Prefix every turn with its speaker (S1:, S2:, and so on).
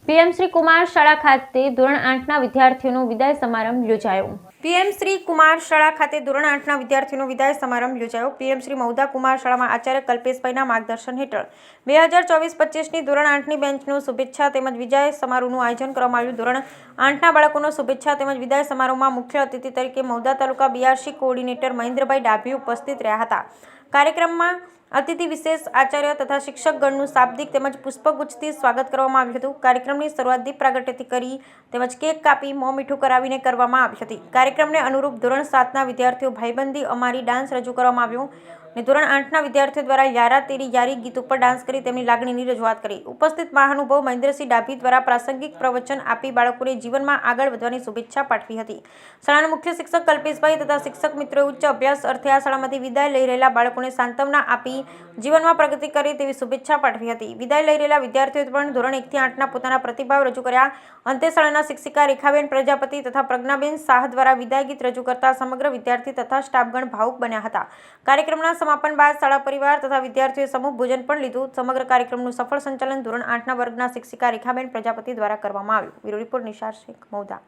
S1: PM Shri Kumar શાળા ખાતે ધોરણ 8ના વિદ્યાર્થીઓનો વિદાય સમારંભ યોજાયો. પીએમ શ્રી કુમાર શાળા ખાતે ધોરણ 8ના વિદ્યાર્થીઓનો વિદાય સમારંભ યોજાયો. પીએમ શ્રી મૌદા કુમાર શાળામાં આચાર્ય કલ્પેશભાઈના માર્ગદર્શન હેઠળ 2024-25ની ધોરણ 8ની બેન્ચનું શુભેચ્છા તેમજ વિદાય સમારોહનું આયોજન કરવામાં આવ્યું. ધોરણ 8ના બાળકોનો શુભેચ્છા તેમજ વિદાય સમારોહમાં મુખ્ય અતિથિ તરીકે મૌદા તાલુકા બીઆરસી કોઓર્ડિનેટર મહેન્દ્રભાઈ ડાભી ઉપસ્થિત રહ્યા હતા. કાર્યક્રમમાં અતિથિ વિશેષ આચાર્ય તથા શિક્ષકગણનું શાબ્દિક તેમજ પુષ્પગુચ્છથી સ્વાગત કરવામાં આવ્યું હતું. કાર્યક્રમની શરૂઆત દીપ પ્રાગટ્યથી કરી તેમજ કેક કાપી મોં મીઠું કરાવીને કરવામાં આવી હતી. કાર્યક્રમને અનુરૂપ ધોરણ 7ના વિદ્યાર્થીઓ ભાઈબંધી અમારી ડાન્સ રજૂ કરવામાં આવ્યો અને ધોરણ 8ના વિદ્યાર્થીઓ દ્વારા યારા તેરી યારી ગીત ઉપર ડાન્સ કરી તેમની લાગણીની રજૂઆત કરી. ઉપસ્થિત મહાનુભાવ મહેન્દ્રસિંહ ડાભી દ્વારા પ્રાસંગિક પ્રવચન આપી બાળકોને જીવનમાં આગળ વધવાની શુભેચ્છા પાઠવી હતી. શાળાના મુખ્ય શિક્ષક કલ્પેશભાઈ તથા શિક્ષક મિત્રોએ ઉચ્ચ અભ્યાસ અર્થે આ શાળામાંથી વિદાય લઈ રહેલા બાળકોને સાંત્વના આપી જીવનમાં પ્રગતિ કરે તેવી શુભેચ્છા પાઠવી હતી. વિદાય લઈ રહેલા વિદ્યાર્થીઓએ પણ ધોરણ 1થી 8ના પોતાના પ્રતિભાવ રજૂ કર્યા. અંતે શાળાના શિક્ષિકા રેખાબેન પ્રજાપતિ તથા પ્રજ્ઞાબેન શાહ દ્વારા વિદાય ગીત રજૂ કરતા સમગ્ર વિદ્યાર્થી તથા સ્ટાફગણ ભાવુક બન્યા હતા. કાર્યક્રમના સમાપન બાદ શાળા પરિવાર તથા વિદ્યાર્થીઓએ સમૂહ ભોજન પણ લીધું. સમગ્ર કાર્યક્રમનું સફળ સંચાલન ધોરણ 8ના વર્ગના શિક્ષિકા રેખાબેન પ્રજાપતિ દ્વારા કરવામાં આવ્યું. Bureau report Nishar Sheikh, Mauda.